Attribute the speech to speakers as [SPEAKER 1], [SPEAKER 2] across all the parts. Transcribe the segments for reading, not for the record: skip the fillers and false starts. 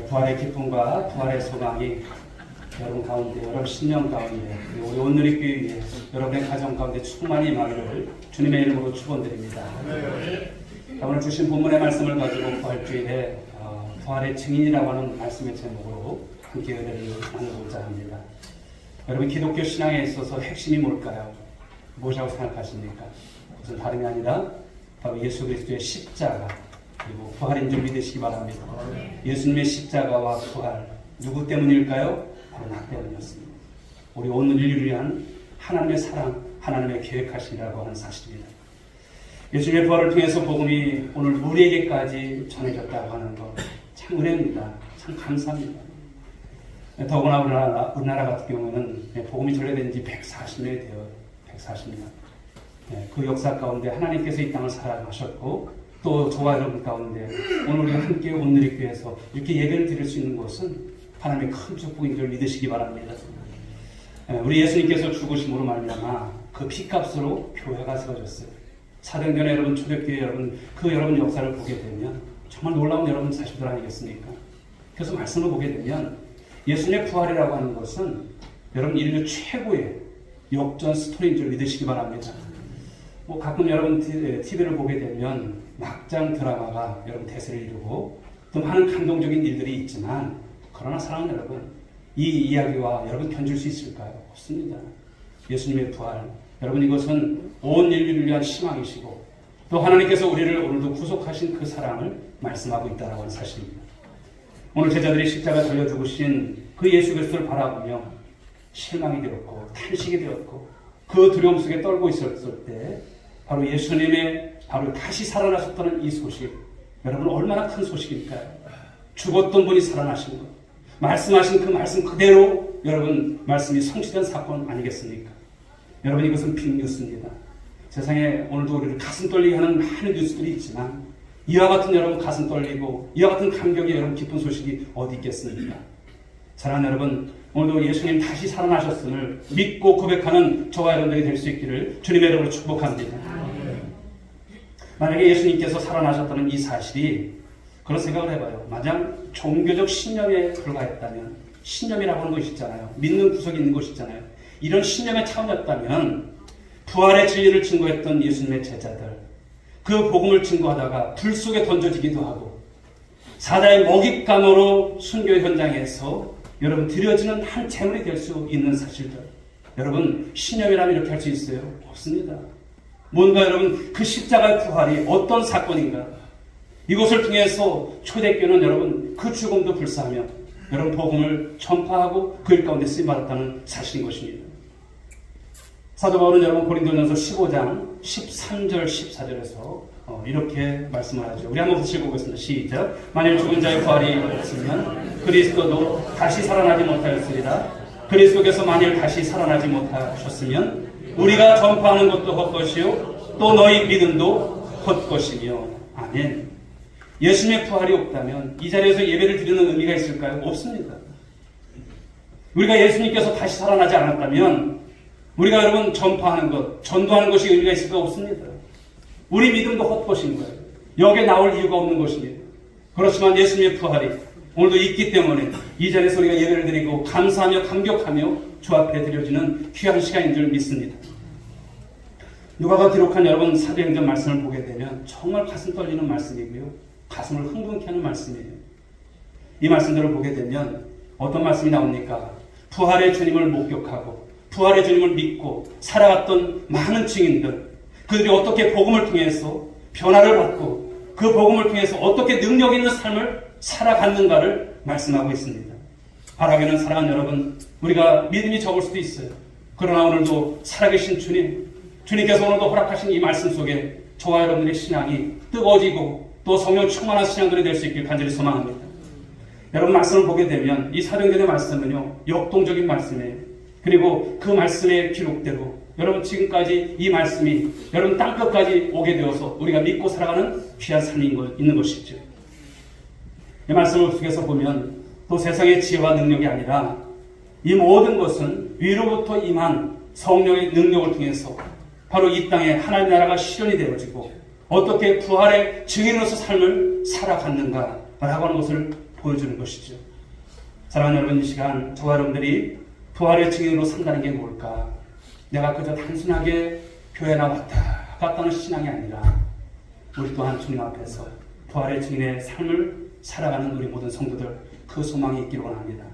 [SPEAKER 1] 부활의 기쁨과 부활의 소망이 여러분 가운데, 여러분 신령 가운데, 그리고 우리 온누리교회 여러분의 가정 가운데 충만히 임하기를 주님의 이름으로 축원드립니다. 오늘 주신 본문의 말씀을 가지고 부활주일에 부활의 증인이라고 하는 말씀의 제목으로 함께 은혜를 나누고자 합니다. 여러분, 기독교 신앙에 있어서 핵심이 뭘까요? 무엇이라고 생각하십니까? 그것은 다름이 아니라 바로 예수 그리스도의 십자가 그리고 부활인 줄 믿으시기 바랍니다. 예수님의 십자가와 부활, 누구 때문일까요? 바로 나 때문이었습니다. 우리 온 인류를 위한 하나님의 사랑, 하나님의 계획하시라고 하는 사실입니다. 예수님의 부활을 통해서 복음이 오늘 우리에게까지 전해졌다고 하는 것 참 은혜입니다. 참 감사합니다. 더구나 우리나라 같은 경우는 복음이 전해된 지 140년이 되어요. 140년. 그 역사 가운데 하나님께서 이 땅을 사랑하셨고 또 저와 여러분 가운데 오늘 우리가 함께 온누리교회에서 이렇게 예배를 드릴 수 있는 것은 하나님의 큰 축복인 줄 믿으시기 바랍니다. 우리 예수님께서 죽으심으로 말미암아 그 피값으로 교회가 세워졌어요. 사도행전에 여러분, 초대교회 여러분, 그 여러분 역사를 보게 되면 정말 놀라운 여러분 사실들 아니겠습니까? 그래서 말씀을 보게 되면 예수님의 부활이라고 하는 것은 여러분 인류 최고의 역전 스토리인 줄 믿으시기 바랍니다. 가끔 여러분 TV를 보게 되면 막장 드라마가 여러분 대세를 이루고 또 많은 감동적인 일들이 있지만 그러나 사랑하는 여러분, 이 이야기와 여러분 견줄 수 있을까요? 없습니다. 예수님의 부활, 여러분 이것은 온 인류를 위한 희망이시고 또 하나님께서 우리를 오늘도 구속하신 그 사랑을 말씀하고 있다는 하는 사실입니다. 오늘 제자들이 십자가 달려 죽으신 그 예수 그리스도를 바라보며 실망이 되었고 탄식이 되었고 그 두려움 속에 떨고 있었을 때 바로 예수님의 바로 다시 살아나셨다는 이 소식, 여러분 얼마나 큰 소식일까요? 죽었던 분이 살아나신 것, 말씀하신 그 말씀 그대로 여러분 말씀이 성취된 사건 아니겠습니까? 여러분 이것은 빅뉴스입니다. 세상에 오늘도 우리를 가슴 떨리게 하는 많은 뉴스들이 있지만 이와 같은 여러분 가슴 떨리고 이와 같은 감격이 여러분 기쁜 소식이 어디 있겠습니까? 사랑하는 여러분, 오늘도 예수님 다시 살아나셨음을 믿고 고백하는 저와 여러분들이 될 수 있기를 주님의 이름으로 축복합니다. 만약에 예수님께서 살아나셨다는 이 사실이 그런 생각을 해봐요. 만약 종교적 신념에 불과했다면, 신념이라고 하는 것이 있잖아요. 믿는 구석이 있는 것이 있잖아요. 이런 신념의 차원이었다면 부활의 진리를 증거했던 예수님의 제자들, 그 복음을 증거하다가 불 속에 던져지기도 하고 사자의 먹잇감으로 순교 현장에서 여러분 드려지는 한 재물이 될 수 있는 사실들, 여러분 신념이라면 이렇게 할 수 있어요? 없습니다. 뭔가 여러분 그 십자가의 부활이 어떤 사건인가, 이것을 통해서 초대교회는 여러분 그 죽음도 불사하며 여러분 복음을 전파하고 그 일 가운데 쓰임받았다는 사실인 것입니다. 사도 바울은 여러분 고린도전서 15장 13절 14절에서 이렇게 말씀을 하죠. 우리 한번 같이 읽어보겠습니다. 시작. 만일 죽은 자의 부활이 없으면 그리스도도 다시 살아나지 못하였으리라. 그리스도께서 만일 다시 살아나지 못하셨으면 우리가 전파하는 것도 헛것이요 또 너희 믿음도 헛것이며. 아멘. 예수님의 부활이 없다면 이 자리에서 예배를 드리는 의미가 있을까요? 없습니다. 우리가 예수님께서 다시 살아나지 않았다면 우리가 여러분 전파하는 것, 전도하는 것이 의미가 있을까? 없습니다. 우리 믿음도 헛것인 거예요. 여기에 나올 이유가 없는 것입니다. 그렇지만 예수님의 부활이 오늘도 있기 때문에 이 자리에서 우리가 예배를 드리고 감사하며 감격하며 주 앞에 드려지는 귀한 시간인 줄 믿습니다. 누가가 기록한 여러분 사도행전 말씀을 보게 되면 정말 가슴 떨리는 말씀이고요. 가슴을 흥분케 하는 말씀이에요. 이 말씀들을 보게 되면 어떤 말씀이 나옵니까? 부활의 주님을 목격하고 부활의 주님을 믿고 살아갔던 많은 증인들, 그들이 어떻게 복음을 통해서 변화를 받고 그 복음을 통해서 어떻게 능력 있는 삶을 살아갔는가를 말씀하고 있습니다. 바라기는 사랑하는 여러분, 우리가 믿음이 적을 수도 있어요. 그러나 오늘도 살아계신 주님, 주님께서 오늘도 허락하신 이 말씀 속에 저와 여러분들의 신앙이 뜨거워지고 또 성령 충만한 신앙들이 될 수 있길 간절히 소망합니다. 여러분 말씀을 보게 되면 이 사도행전의 말씀은요 역동적인 말씀이에요. 그리고 그 말씀의 기록대로 여러분 지금까지 이 말씀이 여러분 땅끝까지 오게 되어서 우리가 믿고 살아가는 귀한 삶이 있는 것이죠. 이 말씀을 속에서 보면 또 세상의 지혜와 능력이 아니라 이 모든 것은 위로부터 임한 성령의 능력을 통해서 바로 이 땅에 하나님 나라가 실현이 되어지고 어떻게 부활의 증인으로서 삶을 살아갔는가라고 하는 것을 보여주는 것이죠. 사랑하는 여러분, 이 시간 저와 여러분들이 부활의 증인으로 산다는 게 뭘까? 내가 그저 단순하게 교회 나왔다 갔다는 신앙이 아니라 우리 또한 주님 앞에서 부활의 증인의 삶을 살아가는 우리 모든 성도들, 그 소망이 있기를 원합니다.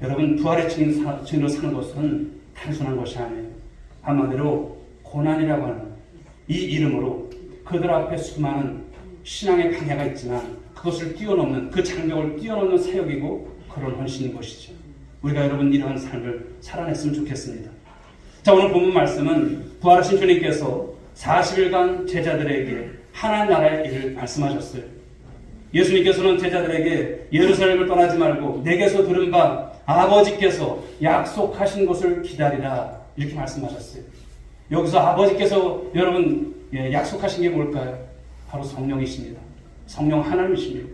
[SPEAKER 1] 여러분, 부활의 증인으로 사는 것은 단순한 것이 아니에요. 한마디로 고난이라고 하는 이 이름으로 그들 앞에 수많은 신앙의 방해가 있지만 그것을 뛰어넘는, 그 장벽을 뛰어넘는 사역이고 그런 헌신인 것이죠. 우리가 여러분 이러한 삶을 살아냈으면 좋겠습니다. 자, 오늘 본문 말씀은 부활하신 주님께서 40일간 제자들에게 하나님 나라의 일을 말씀하셨어요. 예수님께서는 제자들에게 예루살렘을 떠나지 말고 내게서 들은 바 아버지께서 약속하신 것을 기다리라, 이렇게 말씀하셨어요. 여기서 아버지께서 여러분 약속하신 게 뭘까요? 바로 성령이십니다. 성령 하나님이십니다.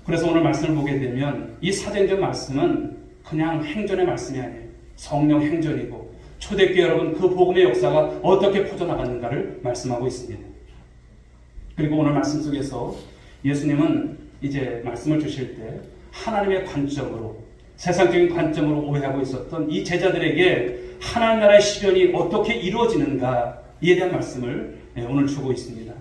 [SPEAKER 1] 그래서 오늘 말씀을 보게 되면 이 사도행전 말씀은 그냥 행전의 말씀이 아니에요. 성령 행전이고 초대교회 여러분 그 복음의 역사가 어떻게 퍼져나갔는가를 말씀하고 있습니다. 그리고 오늘 말씀 속에서 예수님은 이제 말씀을 주실 때 하나님의 관점으로, 세상적인 관점으로 오해하고 있었던 이 제자들에게 하나님 나라의 실현이 어떻게 이루어지는가, 이에 대한 말씀을 오늘 주고 있습니다.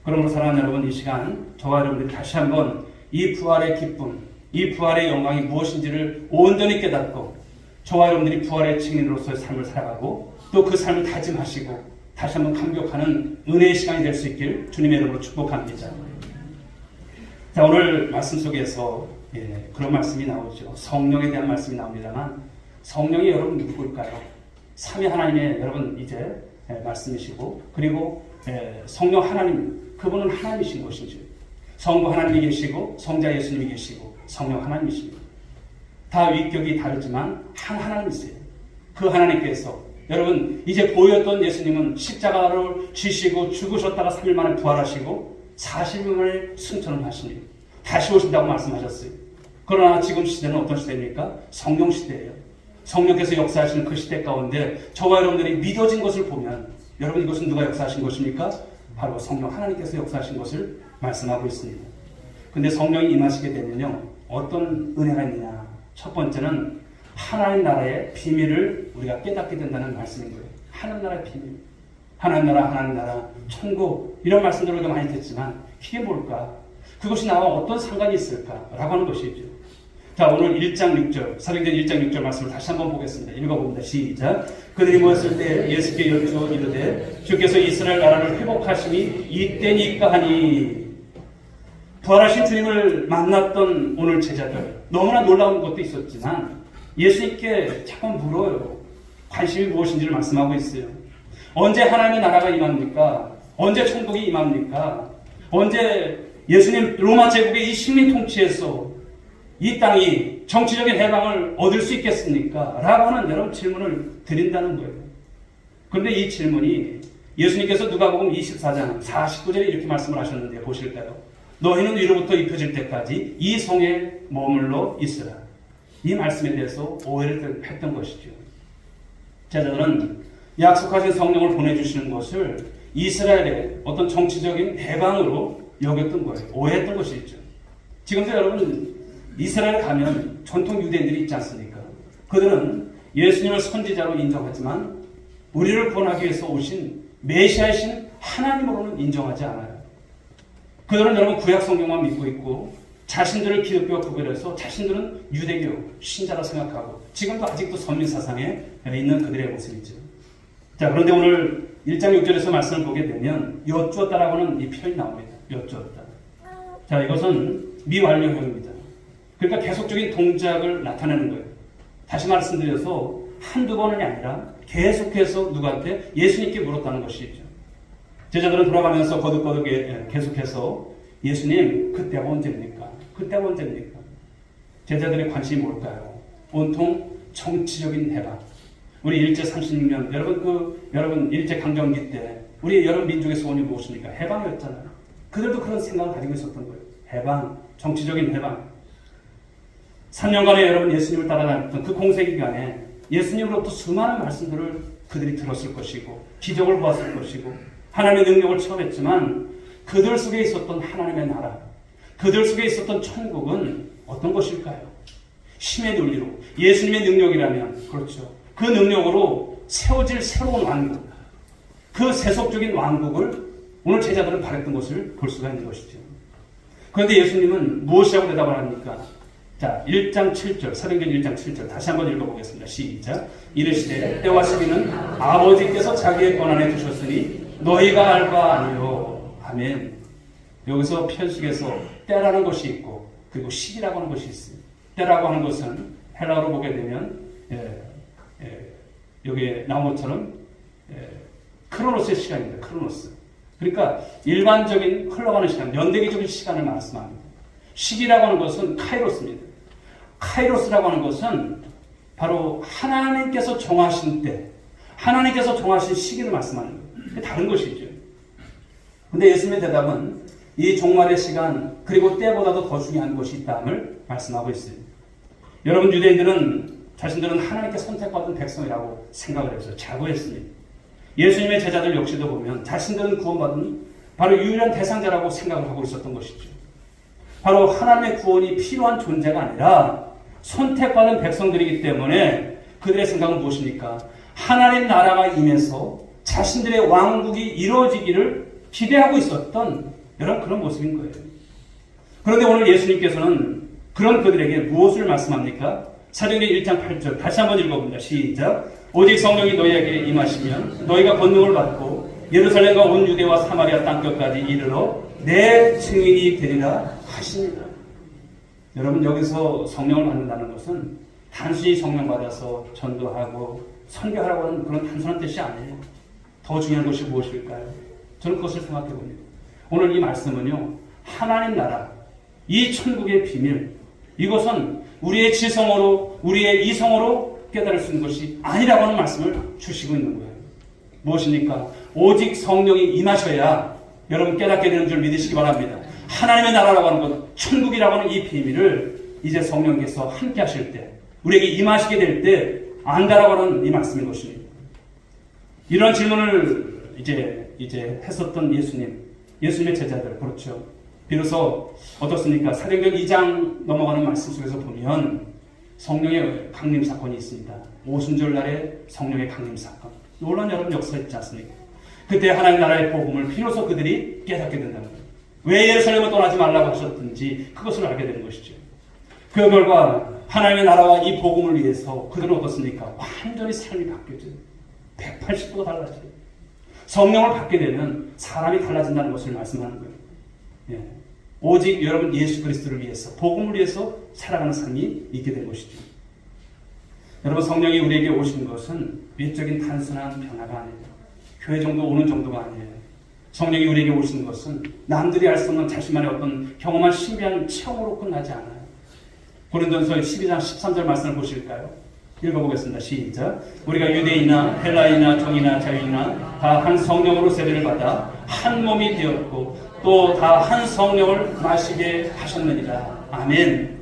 [SPEAKER 1] 그러므로 사랑하는 여러분, 이 시간 저와 여러분들이 다시 한번 이 부활의 기쁨, 이 부활의 영광이 무엇인지를 온전히 깨닫고 저와 여러분들이 부활의 증인으로서의 삶을 살아가고 또 그 삶을 다짐하시고 다시 한번 감격하는 은혜의 시간이 될 수 있길 주님의 이름으로 축복합니다. 자, 오늘 말씀 속에서 그런 말씀이 나오죠. 성령에 대한 말씀이 나옵니다만 성령이 여러분 누굴까요? 삼위 하나님의 여러분 이제 말씀이시고 그리고 성령 하나님, 그분은 하나님이신 것이죠. 성부 하나님이 계시고 성자 예수님이 계시고 성령 하나님이십니다. 다 위격이 다르지만 한 하나님이세요. 그 하나님께서 여러분 이제 보였던 예수님은 십자가를 지시고 죽으셨다가 3일 만에 부활하시고 40일 만에 승천을 하시니 다시 오신다고 말씀하셨어요. 그러나 지금 시대는 어떤 시대입니까? 성령 시대예요. 성령께서 역사하시는 그 시대 가운데 저와 여러분들이 믿어진 것을 보면 여러분 이것은 누가 역사하신 것입니까? 바로 성령 하나님께서 역사하신 것을 말씀하고 있습니다. 근데 성령이 임하시게 되면요 어떤 은혜가 있느냐? 첫 번째는 하나님 나라의 비밀을 우리가 깨닫게 된다는 말씀인 거예요. 하나님 나라의 비밀, 하나님 나라, 천국, 이런 말씀들을 우리가 많이 듣지만 그게 뭘까? 그것이 나와 어떤 상관이 있을까라고 하는 것이죠. 자, 오늘 1장 6절, 사도행전 1장 6절 말씀을 다시 한번 보겠습니다. 읽어봅니다. 시작. 그들이 모였을 때 예수께 여쭈어 이르되 주께서 이스라엘 나라를 회복하심이 이때니까 하니. 부활하신 주님을 만났던 오늘 제자들, 너무나 놀라운 것도 있었지만 예수님께 자꾸 물어요. 관심이 무엇인지를 말씀하고 있어요. 언제 하나님의 나라가 임합니까? 언제 천국이 임합니까? 언제 예수님 로마 제국의 이 식민 통치에서 이 땅이 정치적인 해방을 얻을 수 있겠습니까? 라고 하는 여러 질문을 드린다는 거예요. 그런데 이 질문이 예수님께서 누가복음 24장 49절에 이렇게 말씀을 하셨는데 보실까요? 너희는 위로부터 입혀질 때까지 이 성에 머물러 있으라. 이 말씀에 대해서 오해를 했던 것이죠. 제자들은 약속하신 성령을 보내주시는 것을 이스라엘의 어떤 정치적인 해방으로 여겼던 거예요. 오해했던 것이 있죠. 지금도 여러분 이스라엘 가면 전통 유대인들이 있지 않습니까? 그들은 예수님을 선지자로 인정하지만 우리를 구원하기 위해서 오신 메시아이신 하나님으로는 인정하지 않아요. 그들은 여러분 구약 성경만 믿고 있고 자신들을 기독교와 구별해서 자신들은 유대교 신자라 생각하고 지금도 아직도 선민사상에 있는 그들의 모습이죠. 자, 그런데 오늘 1장 6절에서 말씀을 보게 되면 여쭈었다라고 하는 이 표현이 나옵니다. 여쭈었다. 자, 이것은 미완료형입니다. 그러니까 계속적인 동작을 나타내는 거예요. 다시 말씀드려서 한두 번이 아니라 계속해서 누구한테? 예수님께 물었다는 것이죠. 제자들은 돌아가면서 거듭거듭 계속해서 예수님 그때가 언제입니까? 그때가 언제입니까? 제자들의 관심이 뭘까요? 온통 정치적인 해방. 우리 일제 36년 여러분 일제 강점기 때 우리 여러 민족의 소원이 무엇입니까? 해방이었잖아요. 그들도 그런 생각을 가지고 있었던 거예요. 해방, 정치적인 해방. 3년간에 여러분 예수님을 따라다녔던 그 공세 기간에 예수님으로부터 수많은 말씀들을 그들이 들었을 것이고 기적을 보았을 것이고 하나님의 능력을 체험했지만 그들 속에 있었던 하나님의 나라, 그들 속에 있었던 천국은 어떤 것일까요? 힘의 논리로, 예수님의 능력이라면, 그렇죠. 그 능력으로 세워질 새로운 왕국, 그 세속적인 왕국을 오늘 제자들은 바랬던 것을 볼 수가 있는 것이죠. 그런데 예수님은 무엇이라고 대답을 합니까? 자, 1장 7절, 사도행전 1장 7절 다시 한번 읽어보겠습니다. 시작. 이르시되 때와 시기는 아버지께서 자기의 권한에 두셨으니 너희가 알 바 아니요. 아멘. 여기서 편식에서 때라는 것이 있고 그리고 시기라고 하는 것이 있습니다. 때라고 하는 것은 헬라어로 보게 되면 여기에 나온 것처럼 크로노스의 시간입니다. 크로노스. 그러니까 일반적인 흘러가는 시간, 연대기적인 시간을 말씀합니다. 시기라고 하는 것은 카이로스입니다. 카이로스라고 하는 것은 바로 하나님께서 정하신 때, 하나님께서 정하신 시기를 말씀하는 거예요. 다른 것이죠. 근데 예수님의 대답은 이 종말의 시간 그리고 때보다도 더 중요한 것이 있다함을 말씀하고 있습니다. 여러분 유대인들은 자신들은 하나님께 선택받은 백성이라고 생각을 해서 자부했습니다. 예수님의 제자들 역시도 보면 자신들은 구원받은 바로 유일한 대상자라고 생각을 하고 있었던 것이죠. 바로 하나님의 구원이 필요한 존재가 아니라 선택받은 백성들이기 때문에 그들의 생각은 무엇입니까? 하나님 나라가 임해서 자신들의 왕국이 이루어지기를 기대하고 있었던 여러분 그런 모습인 거예요. 그런데 오늘 예수님께서는 그런 그들에게 무엇을 말씀합니까? 사도행전 1장 8절 다시 한번 읽어봅니다. 시작. 오직 성령이 너희에게 임하시면 너희가 권능을 받고 예루살렘과 온 유대와 사마리아 땅끝까지 이르러 내 증인이 되리라 하십니다. 여러분 여기서 성령을 받는다는 것은 단순히 성령 받아서 전도하고 선교하라고 하는 그런 단순한 뜻이 아니에요. 더 중요한 것이 무엇일까요? 저는 그것을 생각해 봅니다. 오늘 이 말씀은요, 하나님 나라, 이 천국의 비밀, 이것은 우리의 지성으로, 우리의 이성으로 깨달을 수 있는 것이 아니라고 하는 말씀을 주시고 있는 거예요. 무엇입니까? 오직 성령이 임하셔야 여러분 깨닫게 되는 줄 믿으시기 바랍니다. 하나님의 나라라고 하는 것, 천국이라고 하는 이 비밀을 이제 성령께서 함께 하실 때, 우리에게 임하시게 될 때 안다라고 하는 이 말씀인 것입니다. 이런 질문을 이제 했었던 예수님의 제자들, 그렇죠. 비로소 어떻습니까? 사도행전 2장 넘어가는 말씀 속에서 보면 성령의 강림 사건이 있습니다. 오순절 날에 성령의 강림 사건. 놀라운 여러분 역사 있지 않습니까? 그때 하나님 나라의 복음을 비로소 그들이 깨닫게 된다는 거예요. 왜 예루살렘을 떠나지 말라고 하셨든지 그것을 알게 되는 것이죠. 그 결과 하나님의 나라와 이 복음을 위해서 그들은 어떻습니까? 완전히 삶이 바뀌어져요. 180도가 달라져요. 성령을 받게 되면 사람이 달라진다는 것을 말씀하는 거예요. 예. 오직 여러분 예수 그리스도를 위해서, 복음을 위해서 살아가는 삶이 있게 된 것이죠. 여러분 성령이 우리에게 오신 것은 외적인 단순한 변화가 아니에요. 교회 정도 오는 정도가 아니에요. 성령이 우리에게 오신 것은 남들이 알 수 없는 자신만의 어떤 경험한 신비한 체험으로 끝나지 않아요. 고린도전서 12장 13절 말씀을 보실까요? 읽어보겠습니다. 시작. 우리가 유대인이나 헬라인이나 종이나 자유인이나 다 한 성령으로 세례를 받아 한 몸이 되었고 또 다 한 성령을 마시게 하셨느니라. 아멘.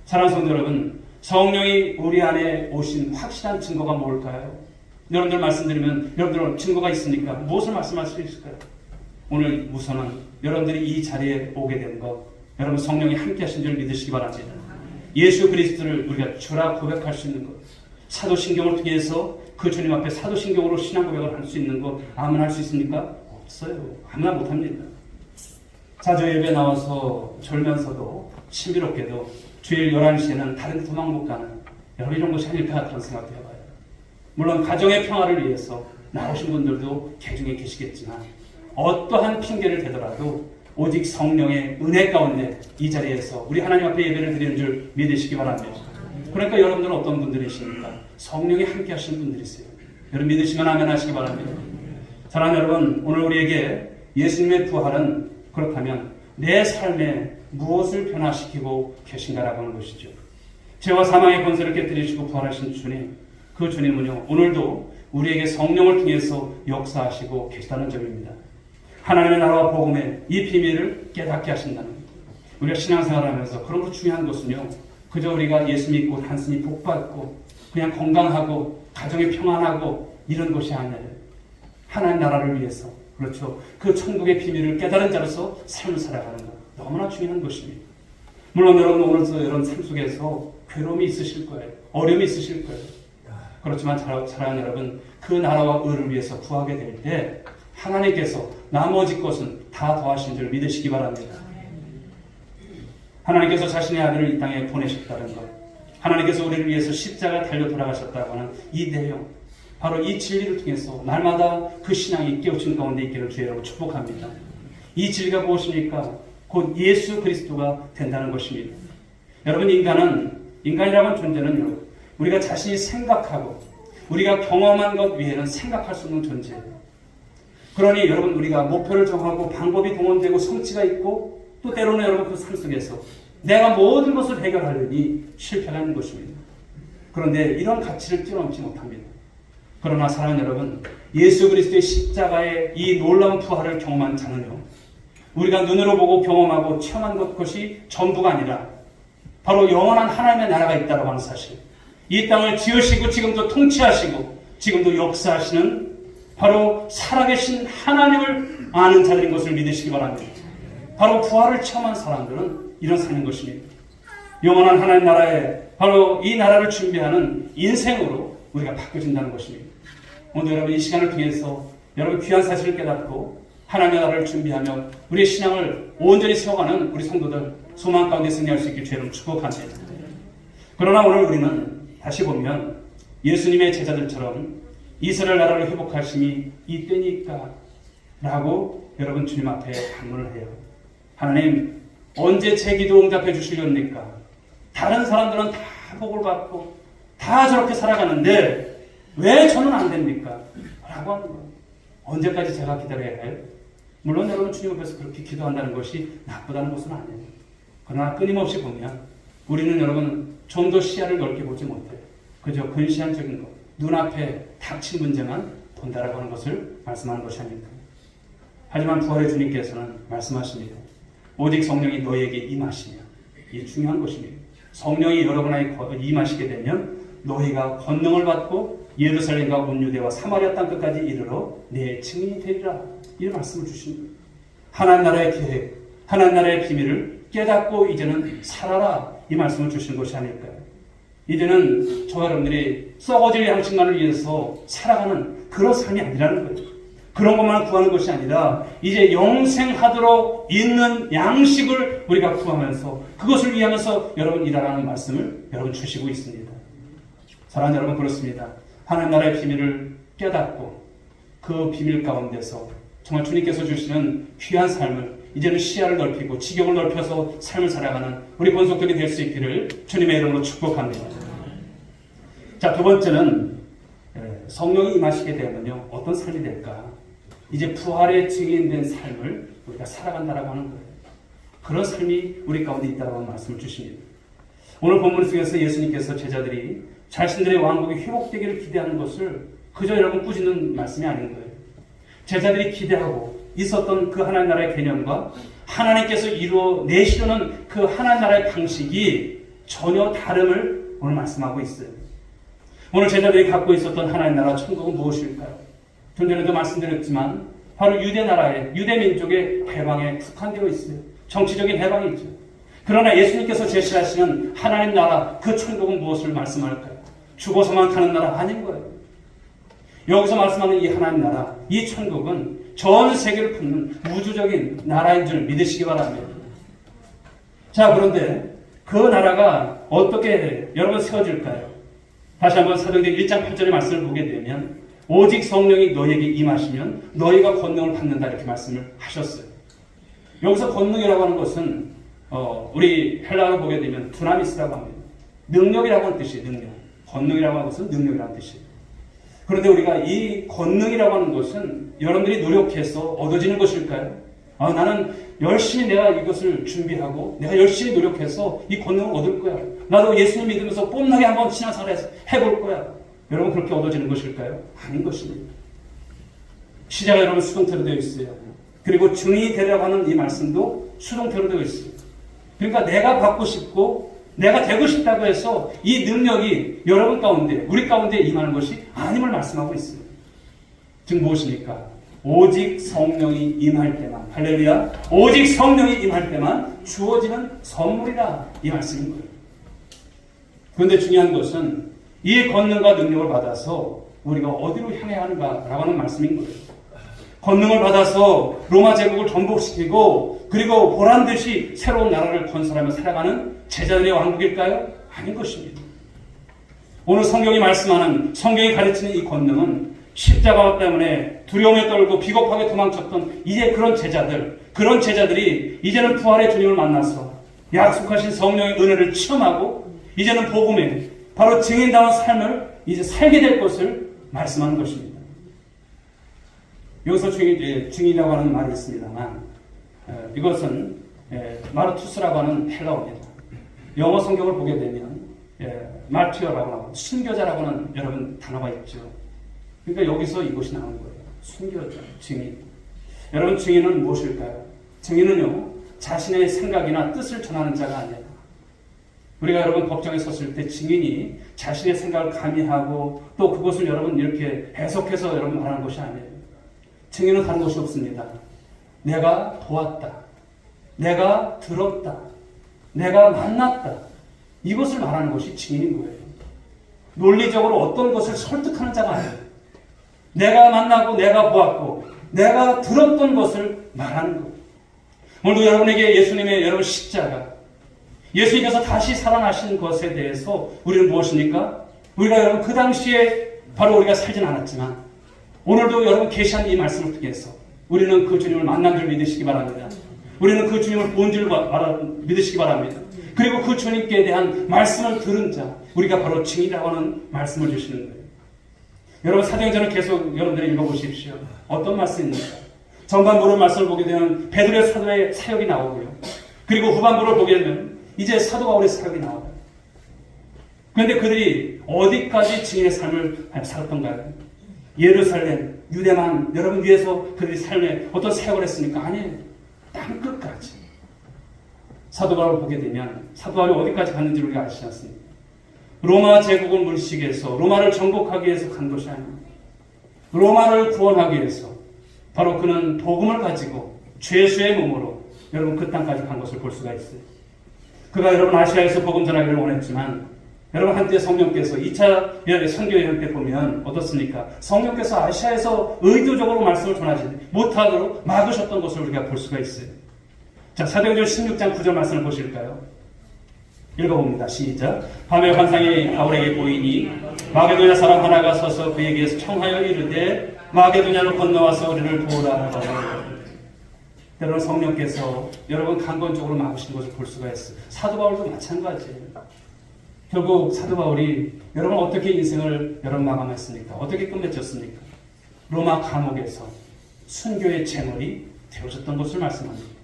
[SPEAKER 1] 사랑하는 성도 여러분, 성령이 우리 안에 오신 확실한 증거가 뭘까요? 여러분들 말씀드리면 여러분들 증거가 있으니까 무엇을 말씀할 수 있을까요? 오늘 우선은 여러분들이 이 자리에 오게 된 것, 여러분 성령이 함께 하신 줄 믿으시기 바랍니다. 예수 그리스도를 우리가 주라 고백할 수 있는 것, 사도신경을 통해서 그 주님 앞에 사도신경으로 신앙 고백을 할 수 있는 것 아무나 할 수 있습니까? 없어요. 아무나 못합니다. 자주 예배 나와서 졸면서도 신비롭게도 주일 11시에는 다른 도망 못 가는 여러분 이런 것이 아닐까 그런 생각도 해봐요. 물론 가정의 평화를 위해서 나오신 분들도 개중에 계시겠지만 어떠한 핑계를 대더라도 오직 성령의 은혜 가운데 이 자리에서 우리 하나님 앞에 예배를 드리는 줄 믿으시기 바랍니다. 그러니까 여러분들은 어떤 분들이십니까? 성령이 함께 하시는 분들이세요. 여러분 믿으시면 아멘 하시기 바랍니다. 사랑하는 여러분, 오늘 우리에게 예수님의 부활은 그렇다면 내 삶에 무엇을 변화시키고 계신가라고 하는 것이죠. 죄와 사망의 권세를 깨뜨리시고 부활하신 주님, 그 주님은요 오늘도 우리에게 성령을 통해서 역사하시고 계시다는 점입니다. 하나님의 나라와 복음의 이 비밀을 깨닫게 하신다는 것. 우리가 신앙생활을 하면서 그런 것 중요한 것은요 그저 우리가 예수 믿고 단순히 복받고 그냥 건강하고 가정이 평안하고 이런 것이 아니에요. 하나님 나라를 위해서, 그렇죠, 그 천국의 비밀을 깨달은 자로서 삶을 살아가는 것. 너무나 중요한 것입니다. 물론 여러분 오늘도 여러분 삶 속에서 괴로움이 있으실 거예요. 어려움이 있으실 거예요. 그렇지만 사랑하는 여러분, 그 나라와 의를 위해서 구하게 될 때 하나님께서 나머지 것은 다 더하신 줄 믿으시기 바랍니다. 하나님께서 자신의 아들을 이 땅에 보내셨다는 것, 하나님께서 우리를 위해서 십자가 달려 돌아가셨다고 하는 이 내용, 바로 이 진리를 통해서 날마다 그 신앙이 깨우친 가운데 있기를 주의 이름으로 축복합니다. 이 진리가 무엇입니까? 곧 예수 그리스도가 된다는 것입니다. 여러분, 인간이라는 존재는 우리가 자신이 생각하고 우리가 경험한 것 외에는 생각할 수 없는 존재예요. 그러니 여러분, 우리가 목표를 정하고 방법이 동원되고 성취가 있고 또 때로는 여러분 그 삶 속에서 내가 모든 것을 해결하려니 실패하는 것입니다. 그런데 이런 가치를 뛰어넘지 못합니다. 그러나 사랑하는 여러분, 예수 그리스도의 십자가의 이 놀라운 부활을 경험한 자는요, 우리가 눈으로 보고 경험하고 체험한 것이 전부가 아니라 바로 영원한 하나님의 나라가 있다고 하는 사실, 이 땅을 지으시고 지금도 통치하시고 지금도 역사하시는 바로 살아계신 하나님을 아는 자들인 것을 믿으시기 바랍니다. 바로 부활을 체험한 사람들은 이런 삶인 것입니다. 영원한 하나님 나라에 바로 이 나라를 준비하는 인생으로 우리가 바뀌어진다는 것입니다. 오늘 여러분 이 시간을 통해서 여러분 귀한 사실을 깨닫고 하나님의 나라를 준비하며 우리의 신앙을 온전히 세워가는 우리 성도들 소망 가운데 승리할 수 있길 주의 축복합니다. 그러나 오늘 우리는 다시 보면 예수님의 제자들처럼 이스라엘 나라를 회복하심이 이때니까 라고 여러분 주님 앞에 반문을 해요. 하나님, 언제 제 기도 응답해 주시렵니까? 다른 사람들은 다 복을 받고 다 저렇게 살아가는데 왜 저는 안 됩니까? 라고 하는 거예요. 언제까지 제가 기다려야 해요? 물론 여러분 주님 앞에서 그렇게 기도한다는 것이 나쁘다는 것은 아니에요. 그러나 끊임없이 보면 우리는 여러분 좀 더 시야를 넓게 보지 못해요. 그저 근시안적인 것, 눈앞에 닥친 문제만 본다라고 하는 것을 말씀하는 것이 아닙니까? 하지만 부활의 주님께서는 말씀하십니다. 오직 성령이 너희에게 임하시면, 이게 중요한 것입니다. 성령이 여러분에게 임하시게 되면 너희가 권능을 받고 예루살렘과 온 유대와 사마리아 땅 끝까지 이르러 내 증인이 되리라. 이 말씀을 주십니다. 하나님 나라의 계획, 하나님 나라의 비밀을 깨닫고 이제는 살아라. 이 말씀을 주시는 것이 아닐까요? 이제는 저와 여러분들이 썩어질 양식만을 위해서 살아가는 그런 삶이 아니라는 거예요. 그런 것만 구하는 것이 아니라 이제 영생하도록 있는 양식을 우리가 구하면서 그것을 위하면서 여러분 일하라는 말씀을 여러분 주시고 있습니다. 사랑하는 여러분, 그렇습니다. 하나님 나라의 비밀을 깨닫고 그 비밀 가운데서 정말 주님께서 주시는 귀한 삶을 이제는 시야를 넓히고 지경을 넓혀서 삶을 살아가는 우리 권속들이 될 수 있기를 주님의 이름으로 축복합니다. 자, 두 번째는 성령이 임하시게 되면요 어떤 삶이 될까? 이제 부활의 증인된 삶을 우리가 살아간다라고 하는 거예요. 그런 삶이 우리 가운데 있다라고 하는 말씀을 주십니다. 오늘 본문 속에서 예수님께서 제자들이 자신들의 왕국이 회복되기를 기대하는 것을 그저 여러분 꾸짖는 말씀이 아닌 거예요. 제자들이 기대하고 있었던 그 하나님 나라의 개념과 하나님께서 이루어내시려는 그 하나님 나라의 방식이 전혀 다름을 오늘 말씀하고 있어요. 오늘 제자들이 갖고 있었던 하나님 나라 천국은 무엇일까요? 좀 전에도 말씀드렸지만 바로 유대 나라의 유대 민족의 해방에 국한되어 있어요. 정치적인 해방이 있죠. 그러나 예수님께서 제시하시는 하나님 나라 그 천국은 무엇을 말씀할까요? 죽어서만 가는 나라 아닌 거예요. 여기서 말씀하는 이 하나님 나라, 이 천국은 전 세계를 품는 우주적인 나라인 줄 믿으시기 바랍니다. 자, 그런데 그 나라가 어떻게 여러분 세워질까요? 다시 한번 사도행전 1장 8절의 말씀을 보게 되면 오직 성령이 너희에게 임하시면 너희가 권능을 받는다 이렇게 말씀을 하셨어요. 여기서 권능이라고 하는 것은 우리 헬라어로 보게 되면 두나미스라고 합니다. 능력이라고 하는 뜻이에요. 능력. 권능이라고 하는 것은 능력이라는 뜻이에요. 그런데 우리가 이 권능이라고 하는 것은 여러분들이 노력해서 얻어지는 것일까요? 나는 열심히 내가 이것을 준비하고 내가 열심히 노력해서 이 권능을 얻을 거야. 나도 예수님 믿으면서 뽐나게 한번 신앙생활 해볼 거야. 여러분 그렇게 얻어지는 것일까요? 아닌 것입니다. 시작은 여러분 수동태로 되어 있어요. 그리고 증인이 되려고 하는 이 말씀도 수동태로 되어 있어요. 그러니까 내가 받고 싶고 내가 되고 싶다고 해서 이 능력이 여러분 가운데 우리 가운데 임하는 것이 아님을 말씀하고 있어요. 즉 무엇입니까? 오직 성령이 임할 때만, 할렐루야, 오직 성령이 임할 때만 주어지는 선물이다, 이 말씀인 거예요. 그런데 중요한 것은 이 권능과 능력을 받아서 우리가 어디로 향해야 하는가라고 하는 말씀인 거예요. 권능을 받아서 로마 제국을 전복시키고 그리고 보란듯이 새로운 나라를 건설하며 살아가는 제자들의 왕국일까요? 아닌 것입니다. 오늘 성경이 말씀하는, 성경이 가르치는 이 권능은 십자가 때문에 두려움에 떨고 비겁하게 도망쳤던 이제 그런 제자들이 이제는 부활의 주님을 만나서 약속하신 성령의 은혜를 체험하고 이제는 복음에 바로 증인다운 삶을 이제 살게 될 것을 말씀하는 것입니다. 여기서 증인이라고 하는 말이 있습니다만 이것은 마르투스라고 하는 헬라어입니다. 영어 성경을 보게 되면 마티어라고 하고 순교자라고 하는 여러분 단어가 있죠. 그러니까 여기서 이것이 나오는 거예요. 순교자, 증인. 여러분, 증인은 무엇일까요? 증인은요, 자신의 생각이나 뜻을 전하는 자가 아니에요. 우리가 여러분 법정에 섰을 때 증인이 자신의 생각을 가미하고 또 그것을 여러분 이렇게 해석해서 여러분 말하는 것이 아니에요. 증인은 다른 것이 없습니다. 내가 보았다. 내가 들었다. 내가 만났다. 이것을 말하는 것이 증인인 거예요. 논리적으로 어떤 것을 설득하는 자가 아니에요. 내가 만나고 내가 보았고 내가 들었던 것을 말하는 거예요. 오늘도 여러분에게 예수님의 여러분 십자가, 예수님께서 다시 살아나신 것에 대해서 우리는 무엇입니까? 우리가 여러분 그 당시에 바로 우리가 살진 않았지만 오늘도 여러분 계시한 이 말씀을 통해서 우리는 그 주님을 만난 줄 믿으시기 바랍니다. 우리는 그 주님을 본 줄 믿으시기 바랍니다. 그리고 그 주님께 대한 말씀을 들은 자, 우리가 바로 증인이라고 하는 말씀을 주시는 거예요. 여러분 사도행전을 계속 여러분들이 읽어보십시오. 어떤 말씀입니까? 전반부를 말씀을 보게 되면 베드로의 사도의 사역이 나오고요. 그리고 후반부를 보게 되면 이제 사도 바울의 사역이 나와요. 그런데 그들이 어디까지 증인의 삶을 살았던가요? 예루살렘, 유대만 여러분 위해서 그들이 삶에 어떤 사역을 했습니까? 아니에요. 땅 끝까지. 사도 바울을 보게 되면 사도 바울이 어디까지 갔는지 우리가 아시지 않습니까? 로마 제국을 물리치기위해서 로마를 정복하기 위해서 간 것이 아닙니다. 로마를 구원하기 위해서 바로 그는 복음을 가지고 죄수의 몸으로 여러분 그 땅까지 간 것을 볼 수가 있어요. 그가 여러분 아시아에서 복음 전하기를 원했지만 여러분 한때 성령께서 2차 선교 여행 때 보면 어떻습니까? 성령께서 아시아에서 의도적으로 말씀을 전하지 못하도록 막으셨던 것을 우리가 볼 수가 있어요. 자, 사도행전 16장 9절 말씀을 보실까요? 읽어봅니다. 시작. 밤에 환상이 바울에게 보이니 마게도냐 사람 하나가 서서 그에게 청하여 이르되 마게도냐로 건너와서 우리를 도우라 하더라. 여러분 성령께서 여러분 강권적으로 막으신 것을 볼 수가 있어요. 사도 바울도 마찬가지예요. 결국 사도 바울이 여러분 어떻게 인생을 여러분 마감했습니까? 어떻게 끝맺혔습니까? 로마 감옥에서 순교의 제물이 되어졌던 것을 말씀합니다.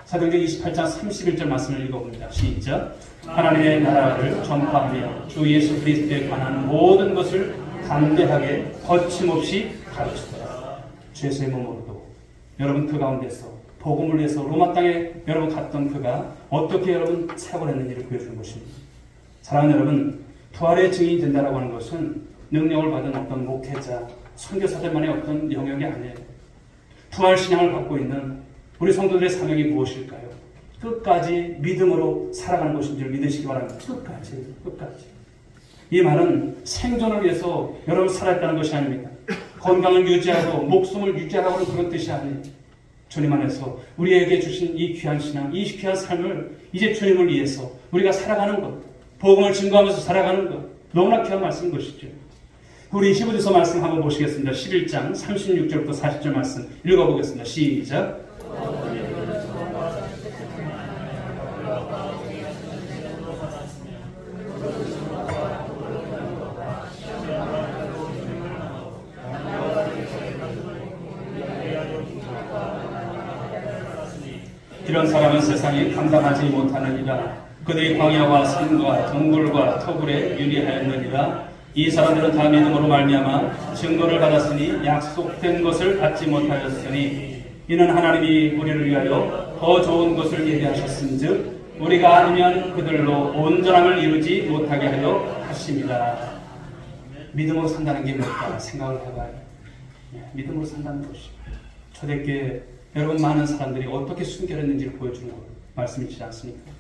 [SPEAKER 1] 사도행전 28장 31절 말씀을 읽어봅니다. 시작. 하나님의 나라를 전파하며 주 예수 그리스도에 관한 모든 것을 담대하게 거침없이 가르치더라. 죄수의 몸으로도 여러분 그 가운데서 복음을 위해서 로마 땅에 여러분 갔던 그가 어떻게 여러분 사역을 했는지를 보여주는 것입니다. 사랑하는 여러분, 부활의 증인이 된다라고 하는 것은 능력을 받은 어떤 목회자, 선교사들만의 어떤 영역이 아니에요. 부활 신앙을 갖고 있는 우리 성도들의 사명이 무엇일까요? 끝까지 믿음으로 살아가는 것인 줄 믿으시기 바랍니다. 끝까지. 이 말은 생존을 위해서 여러분 살아있다는 것이 아닙니다. 건강을 유지하고 목숨을 유지하고는 그런 뜻이 아니에요. 주님 안에서 우리에게 주신 이 귀한 신앙, 이 귀한 삶을 이제 주님을 위해서 우리가 살아가는 것, 복음을 증거하면서 살아가는 것, 너무나 귀한 말씀인 것이죠. 우리 히브리서 말씀 한번 보시겠습니다. 11장 36절부터 40절 말씀 읽어보겠습니다. 시작. 이런 사람은 세상이 감당하지 못하느니라. 그들이 광야와 산과 동굴과 터굴에 유리하였느니라. 이 사람들은 다 믿음으로 말미암아 증거를 받았으니 약속된 것을 받지 못하였으니 이는 하나님이 우리를 위하여 더 좋은 것을 예비하셨은즉 우리가 아니면 그들로 온전함을 이루지 못하게 하려 하십니다. 믿음으로 산다는 게 뭘까 생각을 해봐요. 믿음으로 산다는 것이 초대교회 여러분 많은 사람들이 어떻게 순결했는지를 보여주는 말씀이지 않습니까?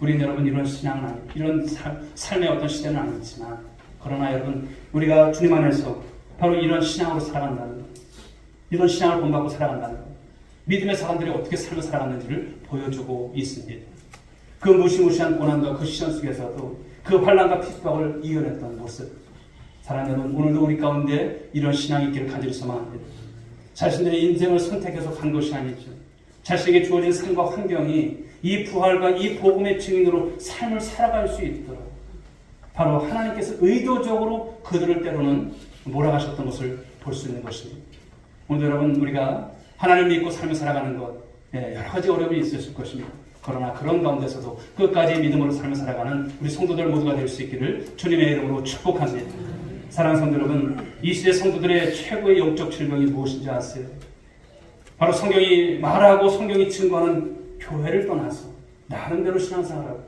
[SPEAKER 1] 우리는 여러분 이런 신앙은 아니, 이런 삶의 어떤 시대는 아니지만, 그러나 여러분 우리가 주님 안에서 바로 이런 신앙으로 살아간다는 것, 이런 신앙을 본받고 살아간다는 것, 믿음의 사람들이 어떻게 삶을 살아갔는지를 보여주고 있습니다. 그 무시무시한 고난과 그 시련 속에서도 그 환난과 핍박을 이겨냈던 모습, 사랑하는 여러분, 오늘도 우리 가운데 이런 신앙이 있기를 간절히 소망합니다. 자신들의 인생을 선택해서 간 것이 아니죠. 자신에게 주어진 삶과 환경이 이 부활과 이 복음의 증인으로 삶을 살아갈 수 있도록 바로 하나님께서 의도적으로 그들을 때로는 몰아가셨던 것을 볼 수 있는 것입니다. 오늘 여러분, 우리가 하나님을 믿고 삶을 살아가는 것, 여러 가지 어려움이 있으실 것입니다. 그러나 그런 가운데서도 끝까지 믿음으로 삶을 살아가는 우리 성도들 모두가 될 수 있기를 주님의 이름으로 축복합니다. 사랑하는 성도 여러분, 이 시대 성도들의 최고의 영적 질병이 무엇인지 아세요? 바로 성경이 말하고 성경이 증거하는 교회를 떠나서 나름대로 신앙생활하고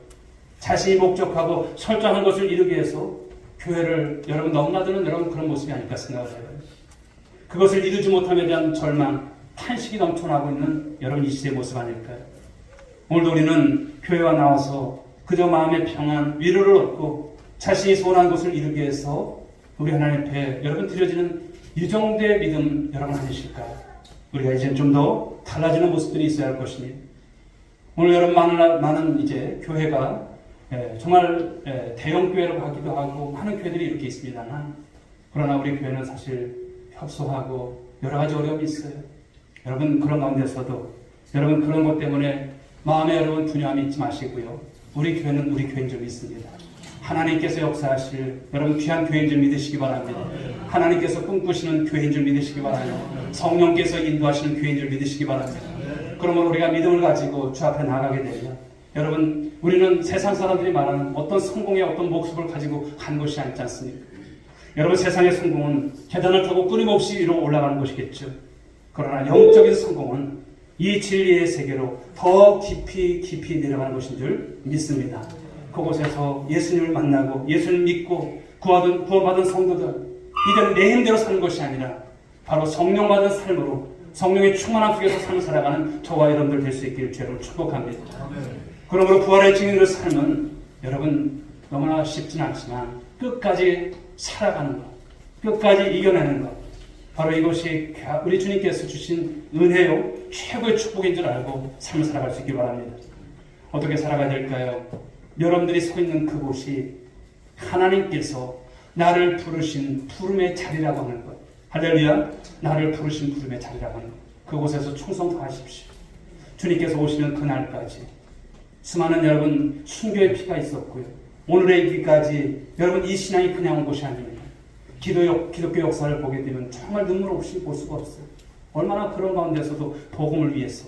[SPEAKER 1] 자신이 목적하고 설정한 것을 이루기 위해서 교회를 여러분 넘나드는 여러분 그런 모습이 아닐까 생각을 해요. 그것을 이루지 못함에 대한 절망, 탄식이 넘쳐나고 있는 여러분 이 시대의 모습 아닐까요? 오늘도 우리는 교회와 나와서 그저 마음의 평안, 위로를 얻고 자신이 소원한 것을 이루기 위해서 우리 하나님 앞에 여러분 드려지는 이 정도의 믿음 여러분 아니실까요? 우리가 이제 좀 더 달라지는 모습들이 있어야 할 것입니다. 오늘 여러분 많은 이제 교회가 정말 대형 교회라고 하기도 하고 많은 교회들이 이렇게 있습니다만, 그러나 우리 교회는 사실 협소하고 여러 가지 어려움이 있어요. 여러분 그런 가운데서도 여러분 그런 것 때문에 마음에 여러분 분야함이 있지 마시고요. 우리 교회는 우리 교회인 줄 믿습니다. 하나님께서 역사하실 여러분 귀한 교회인 줄 믿으시기 바랍니다. 하나님께서 꿈꾸시는 교회인 줄 믿으시기 바랍니다. 성령께서 인도하시는 교회인 줄 믿으시기 바랍니다. 그러면 우리가 믿음을 가지고 주 앞에 나가게 되면 여러분 우리는 세상 사람들이 말하는 어떤 성공의 어떤 목숨을 가지고 간 것이 아니지 않습니까? 여러분 세상의 성공은 계단을 타고 끊임없이 위로 올라가는 것이겠죠. 그러나 영적인 성공은 이 진리의 세계로 더 깊이 내려가는 것인 줄 믿습니다. 그곳에서 예수님을 만나고 예수님을 믿고 구원받은 성도들, 이제는 내 힘대로 사는 것이 아니라 바로 성령 받은 삶으로 성령의 충만함 속에서 삶을 살아가는 저와 여러분들 될 수 있기를 주로 축복합니다. 그러므로 부활의 증인으로 삶은 여러분 너무나 쉽진 않지만 끝까지 살아가는 것, 끝까지 이겨내는 것, 바로 이것이 우리 주님께서 주신 은혜요 최고의 축복인 줄 알고 삶을 살아갈 수 있길 바랍니다. 어떻게 살아가야 될까요? 여러분들이 서 있는 그곳이 하나님께서 나를 부르신 부름의 자리라고 하는 것, 할렐루야, 나를 부르신 부름의 자리라고 하는 것, 그곳에서 충성 다하십시오. 주님께서 오시는 그날까지 수많은 여러분 순교의 피가 있었고요, 오늘의 이기까지 여러분 이 신앙이 그냥 온 것이 아닙니다. 기독교 역사를 보게 되면 정말 눈물 없이 볼 수가 없어요. 얼마나 그런 가운데서도 복음을 위해서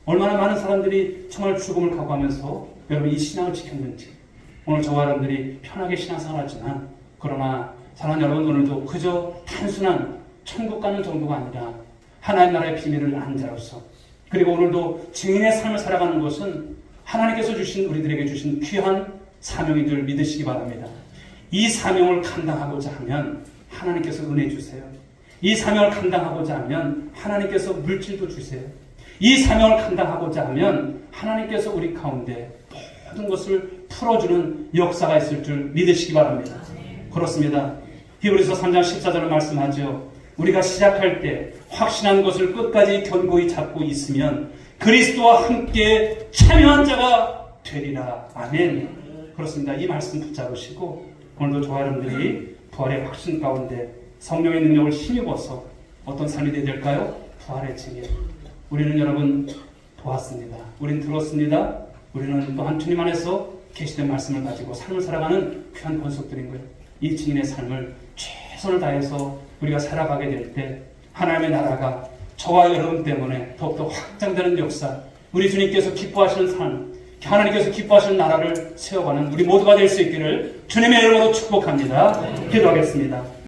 [SPEAKER 1] 얼마나 많은 사람들이 정말 죽음을 각오하면서 여러분 이 신앙을 지켰는지, 오늘 저와 여러분들이 편하게 신앙생활하지만 그러나 사랑하는 여러분 오늘도 그저 단순한 천국 가는 정도가 아니라 하나님 나라의 비밀을 아는 자로서, 그리고 오늘도 증인의 삶을 살아가는 것은 하나님께서 주신 우리들에게 주신 귀한 사명인 줄 믿으시기 바랍니다. 이 사명을 감당하고자 하면 하나님께서 은혜 주세요. 이 사명을 감당하고자 하면 하나님께서 물질도 주세요. 이 사명을 감당하고자 하면 하나님께서 우리 가운데 모든 것을 풀어주는 역사가 있을 줄 믿으시기 바랍니다. 그렇습니다. 히브리서 3장 14절을 말씀하죠. 우리가 시작할 때 확신한 것을 끝까지 견고히 잡고 있으면 그리스도와 함께 참여한 자가 되리라. 아멘. 그렇습니다. 이 말씀 붙잡으시고 오늘도 저와 여러분들이 부활의 확신 가운데 성령의 능력을 힘입어서 어떤 삶이 되어야 될까요? 부활의 증인. 우리는 여러분 보았습니다. 우리는 들었습니다. 우리는 또한 주님 안에서 계시된 말씀을 가지고 삶을 살아가는 귀한 권속들인 거예요. 이 증인의 삶을 최선을 다해서 우리가 살아가게 될 때 하나님의 나라가 저와 여러분 때문에 더욱더 확장되는 역사, 우리 주님께서 기뻐하시는 삶, 하나님께서 기뻐하시는 나라를 세워가는 우리 모두가 될 수 있기를 주님의 이름으로 축복합니다. 기도하겠습니다.